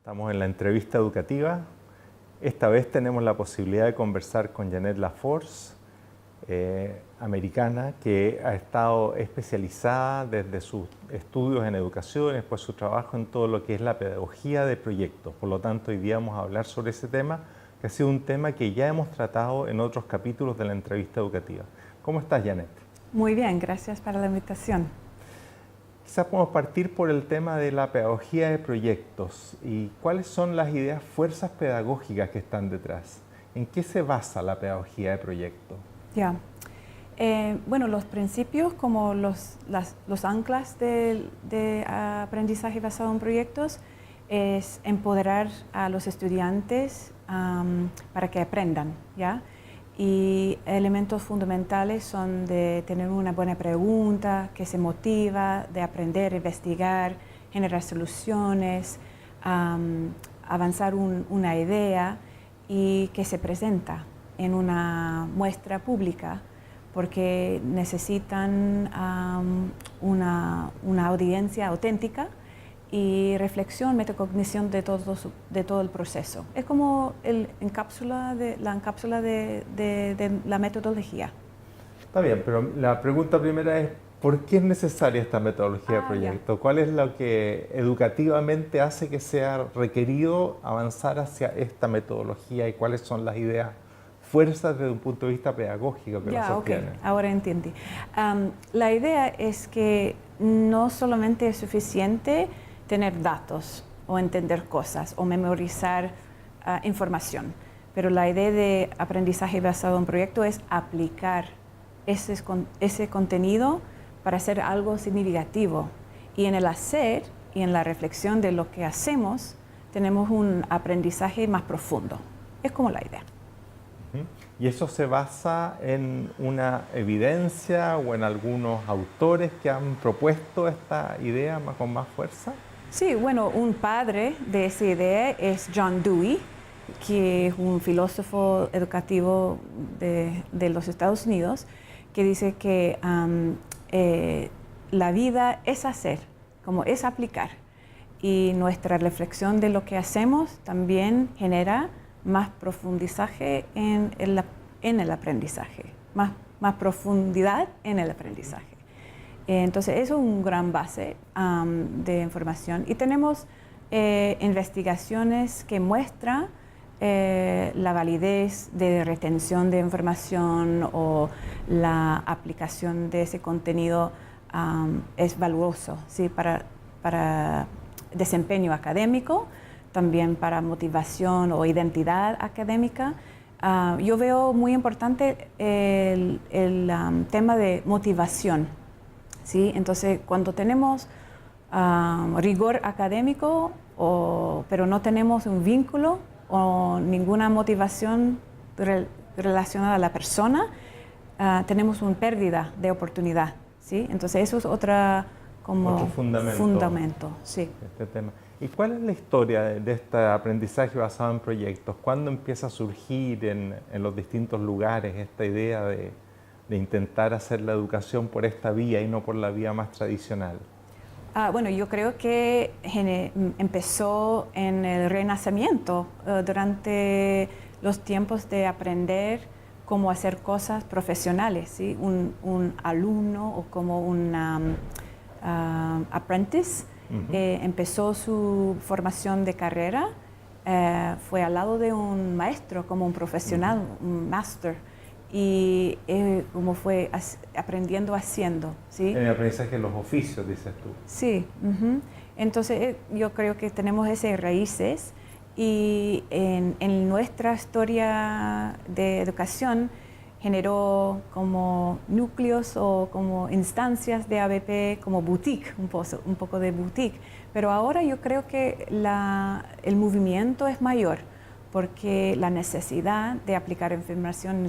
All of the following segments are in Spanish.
Estamos en la entrevista educativa. Esta vez tenemos la posibilidad de conversar con Janet Laforce, americana, que ha estado especializada desde sus estudios en educación, después su trabajo en todo lo que es la pedagogía de proyectos. Por lo tanto, hoy día vamos a hablar sobre ese tema, que ha sido un tema que ya hemos tratado en otros capítulos de la entrevista educativa. ¿Cómo estás, Janet? Muy bien, gracias por la invitación. Quizás podemos partir por el tema de la pedagogía de proyectos y cuáles son las ideas, fuerzas pedagógicas que están detrás. ¿En qué se basa la pedagogía de proyectos? Ya. Bueno, los principios como los anclas de aprendizaje basado en proyectos es empoderar a los estudiantes para que aprendan, ¿ya? Y elementos fundamentales son de tener una buena pregunta, que se motiva, de aprender, investigar, generar soluciones, avanzar una idea y que se presenta en una muestra pública, porque necesitan una audiencia auténtica y reflexión, metacognición de todo el proceso. Es como la encápsula de la metodología. Está bien, pero la pregunta primera es, ¿por qué es necesaria esta metodología de proyecto? Ya. ¿Cuál es lo que educativamente hace que sea requerido avanzar hacia esta metodología y cuáles son las ideas, fuerzas desde un punto de vista pedagógico que la sostienen? Okay. Ahora entendí. La idea es que no solamente es suficiente tener datos o entender cosas o memorizar información, pero la idea de aprendizaje basado en proyecto es aplicar ese contenido para hacer algo significativo. Y en el hacer y en la reflexión de lo que hacemos, tenemos un aprendizaje más profundo. Es como la idea. ¿Y eso se basa en una evidencia o en algunos autores que han propuesto esta idea con más fuerza? Sí, bueno, un padre de esa idea es John Dewey, que es un filósofo educativo de los Estados Unidos, que dice que la vida es hacer, como es aplicar. Y nuestra reflexión de lo que hacemos también genera más profundizaje en el aprendizaje, más profundidad en el aprendizaje. Entonces, eso es una gran base de información. Y tenemos investigaciones que muestran la validez de retención de información o la aplicación de ese contenido es valioso, ¿sí? Para desempeño académico, también para motivación o identidad académica. Yo veo muy importante el tema de motivación. ¿Sí? Entonces, cuando tenemos rigor académico, pero no tenemos un vínculo o ninguna motivación relacionada a la persona, tenemos una pérdida de oportunidad. ¿Sí? Entonces, eso es otro fundamento. Sí. Este tema. ¿Y cuál es la historia de este aprendizaje basado en proyectos? ¿Cuándo empieza a surgir en los distintos lugares esta idea de intentar hacer la educación por esta vía y no por la vía más tradicional? Bueno, yo creo que empezó en el Renacimiento, durante los tiempos de aprender cómo hacer cosas profesionales, ¿sí? Un alumno o como un apprentice empezó su formación de carrera, fue al lado de un maestro, como un profesional, un master. Y como fue aprendiendo haciendo, ¿sí? En el aprendizaje de los oficios, dices tú. Sí. Entonces yo creo que tenemos esas raíces y en nuestra historia de educación generó como núcleos o como instancias de ABP, como boutique, un poco de boutique. Pero ahora yo creo que el movimiento es mayor, porque la necesidad de aplicar información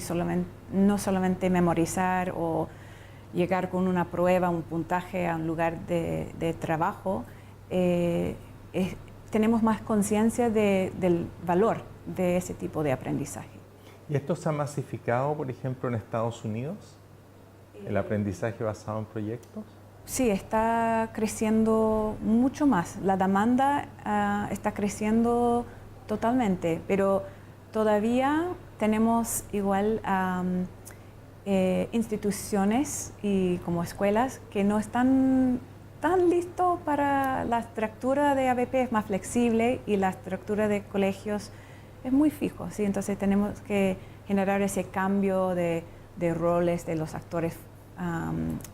no solamente memorizar o llegar con una prueba, un puntaje a un lugar de trabajo, tenemos más conciencia del valor de ese tipo de aprendizaje. ¿Y esto se ha masificado, por ejemplo, en Estados Unidos? ¿El aprendizaje basado en proyectos? Sí, está creciendo mucho más. La demanda está creciendo totalmente, pero todavía tenemos igual instituciones y como escuelas que no están tan listos para la estructura de ABP, es más flexible y la estructura de colegios es muy fijo, ¿sí? Entonces tenemos que generar ese cambio de roles de los actores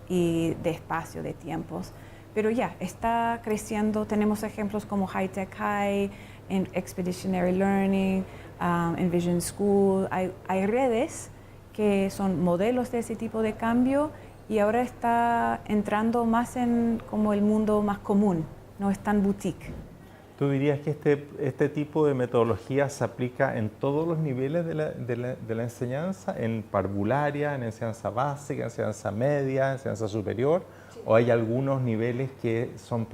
y de espacio, de tiempos. Pero ya, está creciendo, tenemos ejemplos como High Tech High, en Expeditionary Learning, en Vision School, hay redes que son modelos de ese tipo de cambio y ahora está entrando más en como el mundo más común, no es tan boutique. ¿Tú dirías que este tipo de metodología se aplica en todos los niveles de la enseñanza, en parvularia, en enseñanza básica, en enseñanza media, en enseñanza superior? Sí. ¿O hay algunos niveles que son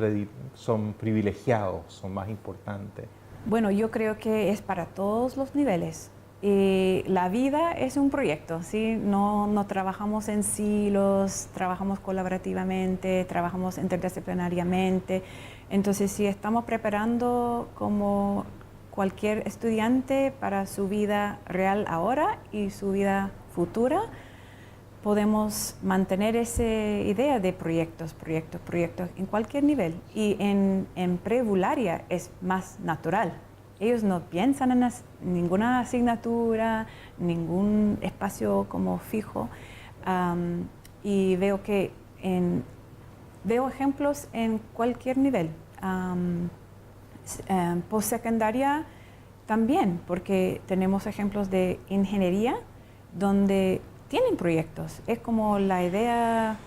privilegiados, son más importantes? Bueno, yo creo que es para todos los niveles. Y la vida es un proyecto, ¿sí? No trabajamos en silos, trabajamos colaborativamente, trabajamos interdisciplinariamente. Entonces, si estamos preparando como cualquier estudiante para su vida real ahora y su vida futura, podemos mantener esa idea de proyectos en cualquier nivel. Y en prevularia es más natural. Ellos no piensan en ninguna asignatura, ningún espacio como fijo. Y veo ejemplos en cualquier nivel. Postsecundaria también, porque tenemos ejemplos de ingeniería donde tienen proyectos. Es como la idea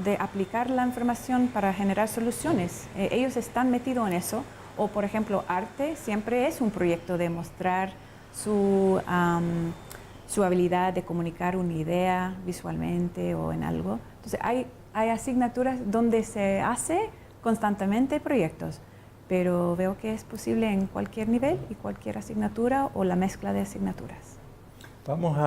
de aplicar la información para generar soluciones. Ellos están metidos en eso. O, por ejemplo, arte siempre es un proyecto de mostrar su habilidad de comunicar una idea visualmente o en algo. Entonces, hay asignaturas donde se hace constantemente proyectos, pero veo que es posible en cualquier nivel y cualquier asignatura o la mezcla de asignaturas. Vamos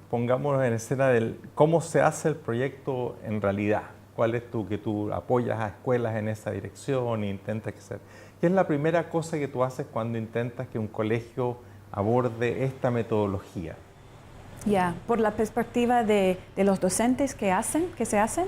pongámonos en escena del cómo se hace el proyecto en realidad. ¿Cuál es que tú apoyas a escuelas en esa dirección e intentas que sea? ¿Qué es la primera cosa que tú haces cuando intentas que un colegio aborde esta metodología? Ya, por la perspectiva de los docentes que se hacen.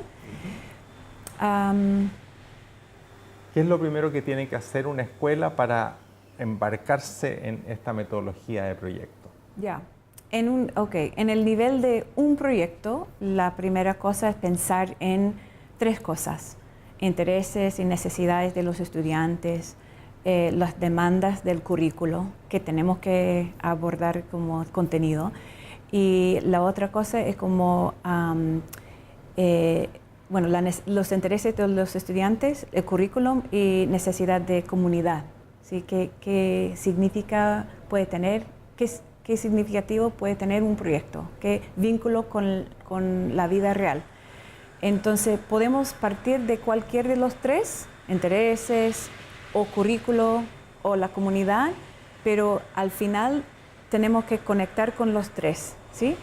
¿Qué es lo primero que tiene que hacer una escuela para embarcarse en esta metodología de proyecto? Ya. En el nivel de un proyecto, la primera cosa es pensar en 3 cosas: intereses y necesidades de los estudiantes, las demandas del currículo que tenemos que abordar como contenido, y la otra cosa es como los intereses de los estudiantes, el currículum y necesidad de comunidad, ¿sí? ¿Qué significa puede tener? ¿Qué significativo puede tener un proyecto? ¿Qué vínculo con la vida real? Entonces, podemos partir de cualquier de los 3, intereses o currículo o la comunidad, pero al final tenemos que conectar con los 3, ¿sí?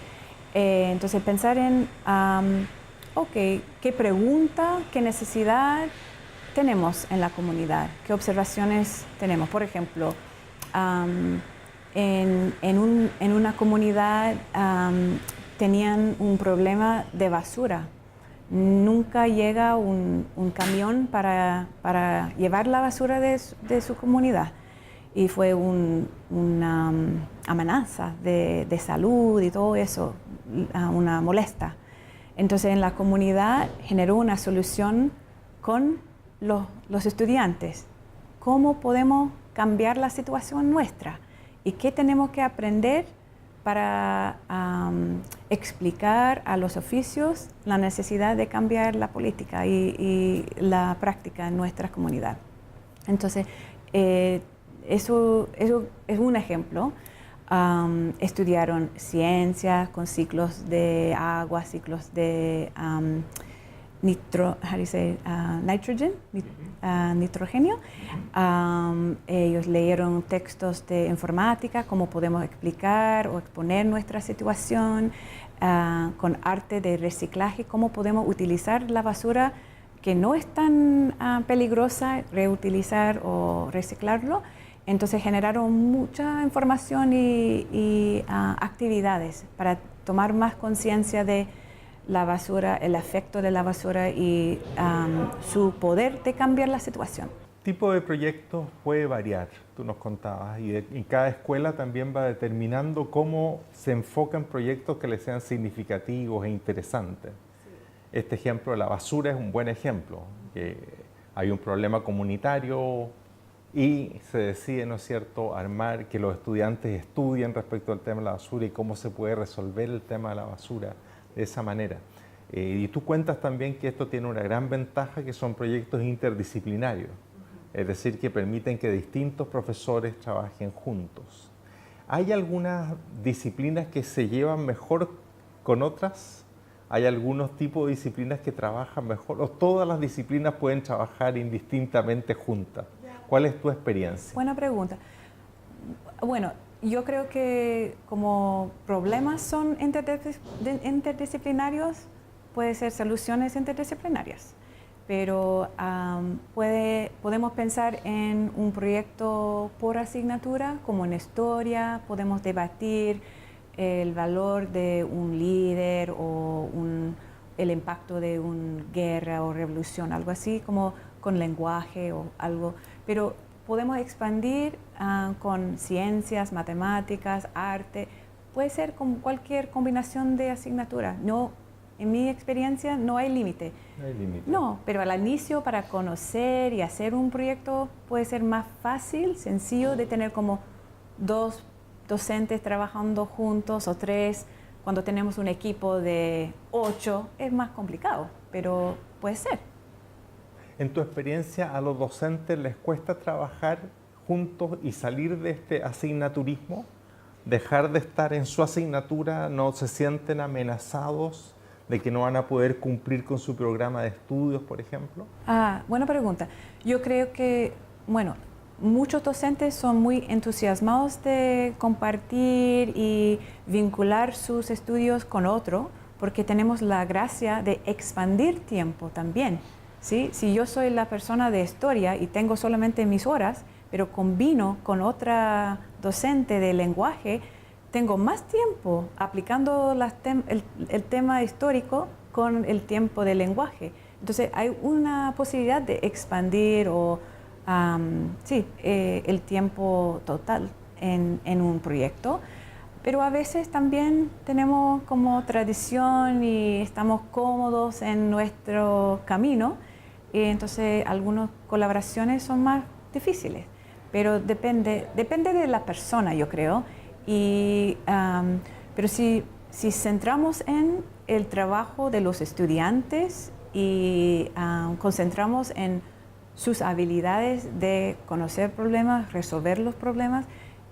Entonces, pensar en, ¿qué pregunta, qué necesidad tenemos en la comunidad? ¿Qué observaciones tenemos? Por ejemplo, en una comunidad tenían un problema de basura. Nunca llega un camión para llevar la basura de su comunidad. Y fue una amenaza de salud y todo eso, una molestia. Entonces en la comunidad generó una solución con los estudiantes. ¿Cómo podemos cambiar la situación nuestra? ¿Y qué tenemos que aprender para explicar a los oficios la necesidad de cambiar la política y la práctica en nuestra comunidad? Entonces, eso es un ejemplo. Estudiaron ciencias con ciclos de agua, ciclos de nitrógeno. Ellos leyeron textos de informática, cómo podemos explicar o exponer nuestra situación. con arte de reciclaje, cómo podemos utilizar la basura que no es tan peligrosa, reutilizar o reciclarlo. Entonces generaron mucha información y actividades para tomar más conciencia de la basura, el efecto de la basura y su poder de cambiar la situación. El tipo de proyectos puede variar, tú nos contabas, y cada escuela también va determinando cómo se enfocan proyectos que les sean significativos e interesantes. Sí. Este ejemplo de la basura es un buen ejemplo, que hay un problema comunitario y se decide, ¿no es cierto?, armar que los estudiantes estudien respecto al tema de la basura y cómo se puede resolver el tema de la basura de esa manera. Y tú cuentas también que esto tiene una gran ventaja, que son proyectos interdisciplinarios. Es decir, que permiten que distintos profesores trabajen juntos. ¿Hay algunas disciplinas que se llevan mejor con otras? ¿Hay algunos tipos de disciplinas que trabajan mejor? ¿O todas las disciplinas pueden trabajar indistintamente juntas? ¿Cuál es tu experiencia? Buena pregunta. Bueno, yo creo que como problemas son interdisciplinarios, puede ser soluciones interdisciplinarias. Pero podemos pensar en un proyecto por asignatura, como en historia, podemos debatir el valor de un líder o el impacto de una guerra o revolución, algo así, como con lenguaje o algo. Pero podemos expandir con ciencias, matemáticas, arte, puede ser con cualquier combinación de asignaturas. No, en mi experiencia no hay límite. No hay límite. No, pero al inicio para conocer y hacer un proyecto puede ser más fácil, sencillo de tener como 2 docentes trabajando juntos o 3. Cuando tenemos un equipo de 8 es más complicado, pero puede ser. En tu experiencia, ¿a los docentes les cuesta trabajar juntos y salir de este asignaturismo? ¿Dejar de estar en su asignatura? ¿No se sienten amenazados de que no van a poder cumplir con su programa de estudios, por ejemplo? Buena pregunta. Yo creo que, bueno, muchos docentes son muy entusiasmados de compartir y vincular sus estudios con otro, porque tenemos la gracia de expandir tiempo también, ¿sí? Si yo soy la persona de historia y tengo solamente mis horas, pero combino con otra docente de lenguaje, tengo más tiempo aplicando el tema histórico con el tiempo del lenguaje. Entonces hay una posibilidad de expandir el tiempo total en un proyecto, pero a veces también tenemos como tradición y estamos cómodos en nuestro camino, y entonces algunas colaboraciones son más difíciles, pero depende de la persona, yo creo. Pero si centramos en el trabajo de los estudiantes y concentramos en sus habilidades de conocer problemas, resolver los problemas,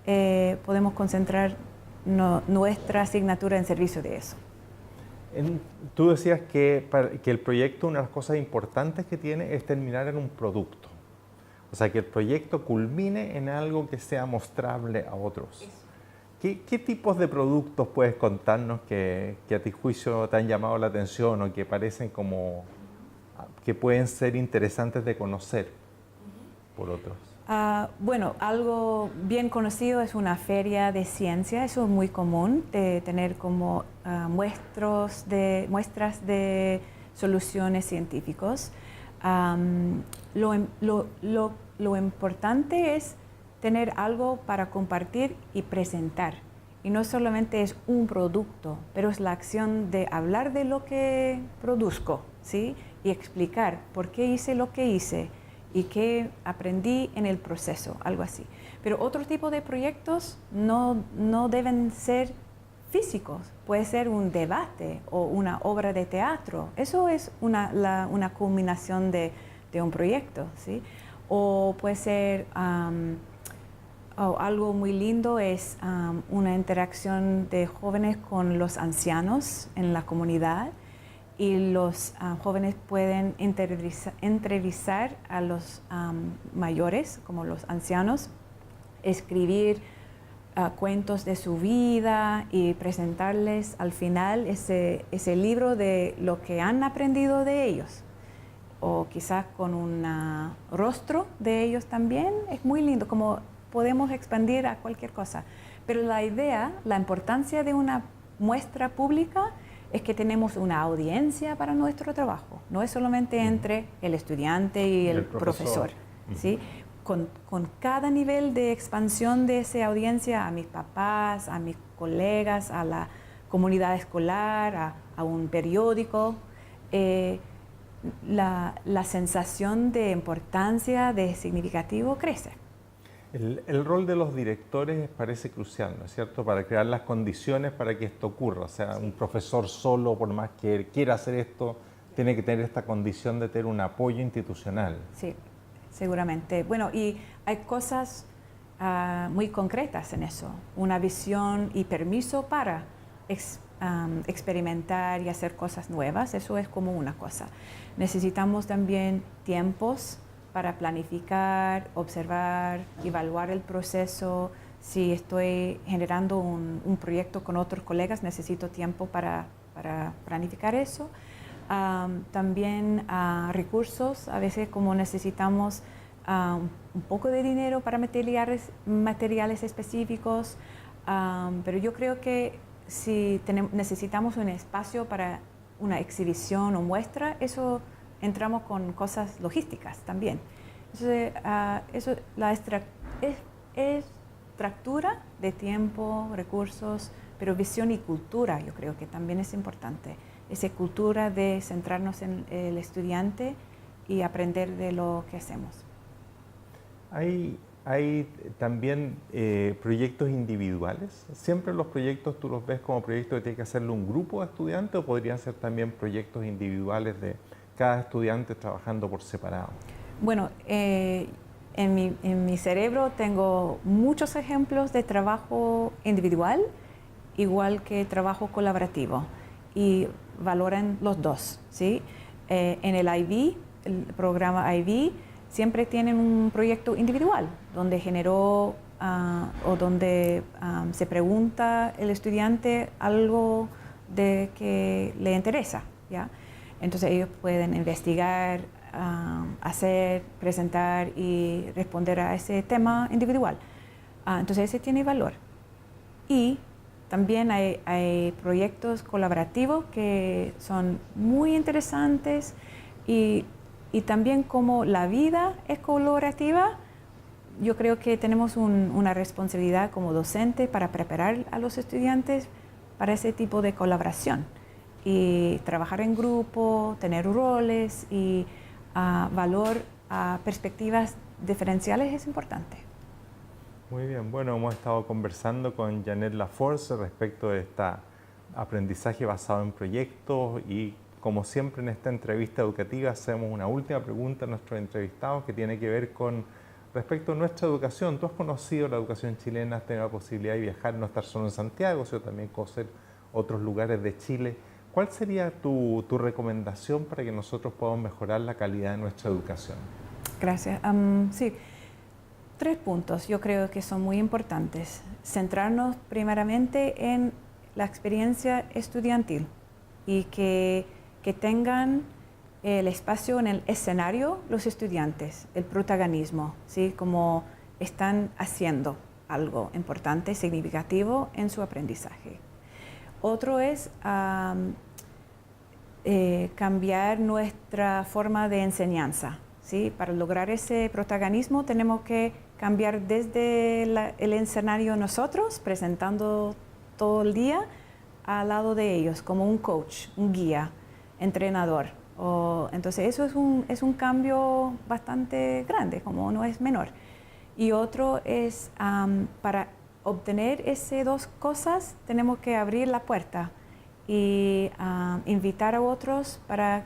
podemos concentrar nuestra asignatura en servicio de eso. Tú decías que el proyecto, una de las cosas importantes que tiene es terminar en un producto. O sea, que el proyecto culmine en algo que sea mostrable a otros. Eso. ¿Qué tipos de productos puedes contarnos que a tu juicio te han llamado la atención o que parecen como que pueden ser interesantes de conocer por otros? Bueno, algo bien conocido es una feria de ciencia. Eso es muy común, de tener como muestras de soluciones científicas. Lo importante es tener algo para compartir y presentar. Y no solamente es un producto, pero es la acción de hablar de lo que produzco, ¿sí? Y explicar por qué hice lo que hice y qué aprendí en el proceso, algo así. Pero otro tipo de proyectos no deben ser físicos. Puede ser un debate o una obra de teatro. Eso es una culminación de un proyecto, ¿sí? O puede ser algo muy lindo, es una interacción de jóvenes con los ancianos en la comunidad, y los jóvenes pueden entrevistar a los mayores, como los ancianos, escribir cuentos de su vida y presentarles al final ese libro de lo que han aprendido de ellos. O quizás con un rostro de ellos también. Es muy lindo, como podemos expandir a cualquier cosa. Pero la idea, la importancia de una muestra pública es que tenemos una audiencia para nuestro trabajo. No es solamente entre el estudiante y el profesor. ¿Sí? Con cada nivel de expansión de esa audiencia, a mis papás, a mis colegas, a la comunidad escolar, a un periódico, la sensación de importancia, de significativo, crece. El rol de los directores parece crucial, ¿no es cierto?, para crear las condiciones para que esto ocurra. O sea, un profesor solo, por más que quiera hacer esto, tiene que tener esta condición de tener un apoyo institucional. Sí, seguramente. Bueno, y hay cosas muy concretas en eso. Una visión y permiso para experimentar y hacer cosas nuevas. Eso es como una cosa. Necesitamos también tiempos para planificar, observar, evaluar el proceso. Si estoy generando un proyecto con otros colegas, necesito tiempo para planificar eso. También recursos, a veces como necesitamos un poco de dinero para materiales específicos, pero yo creo que si necesitamos un espacio para una exhibición o muestra, eso entramos con cosas logísticas también. Entonces, la estructura de tiempo, recursos, pero visión y cultura, yo creo que también es importante. Esa cultura de centrarnos en el estudiante y aprender de lo que hacemos. Hay también proyectos individuales. ¿Siempre los proyectos tú los ves como proyectos que tiene que hacerlo un grupo de estudiantes o podrían ser también proyectos individuales de cada estudiante trabajando por separado? Bueno, en mi cerebro tengo muchos ejemplos de trabajo individual, igual que trabajo colaborativo, y valoran los dos, ¿sí? En el IB, el programa IB, siempre tienen un proyecto individual, donde generó o donde se pregunta el estudiante algo de que le interesa, ¿ya? Entonces ellos pueden investigar, hacer, presentar y responder a ese tema individual. Entonces ese tiene valor. Y también hay proyectos colaborativos que son muy interesantes y también como la vida es colaborativa, yo creo que tenemos una responsabilidad como docente para preparar a los estudiantes para ese tipo de colaboración. Y trabajar en grupo, tener roles y valor a perspectivas diferenciales es importante. Muy bien, bueno, hemos estado conversando con Janet Laforce respecto de este aprendizaje basado en proyectos y como siempre en esta entrevista educativa hacemos una última pregunta a nuestros entrevistados que tiene que ver con respecto a nuestra educación. Tú has conocido la educación chilena, has tenido la posibilidad de viajar, no estar solo en Santiago, sino también conocer otros lugares de Chile. ¿Cuál sería tu recomendación para que nosotros podamos mejorar la calidad de nuestra educación? Gracias. Sí, 3 puntos yo creo que son muy importantes. Centrarnos primeramente en la experiencia estudiantil y que tengan el espacio en el escenario los estudiantes, el protagonismo, ¿sí? Como están haciendo algo importante, significativo en su aprendizaje. Otro es cambiar nuestra forma de enseñanza, ¿sí? Para lograr ese protagonismo tenemos que cambiar desde el escenario nosotros, presentando todo el día, al lado de ellos, como un coach, un guía, entrenador. Entonces eso es un cambio bastante grande, como no es menor. Y otro es para obtener esas 2 cosas tenemos que abrir la puerta y invitar a otros para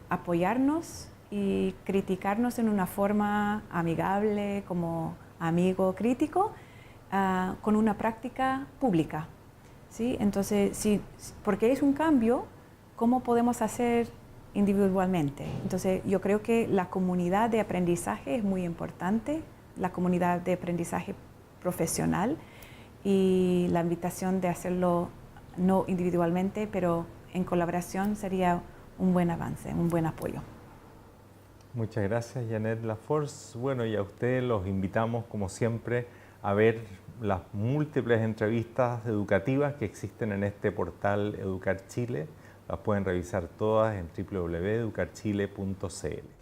apoyarnos y criticarnos en una forma amigable, como amigo crítico, con una práctica pública, ¿sí? Entonces, porque es un cambio, ¿cómo podemos hacer individualmente? Entonces, yo creo que la comunidad de aprendizaje es muy importante, la comunidad de aprendizaje profesional, y la invitación de hacerlo no individualmente, pero en colaboración sería un buen avance, un buen apoyo. Muchas gracias, Janet Laforce. Bueno, y a ustedes los invitamos, como siempre, a ver las múltiples entrevistas educativas que existen en este portal Educar Chile. Las pueden revisar todas en www.educarchile.cl.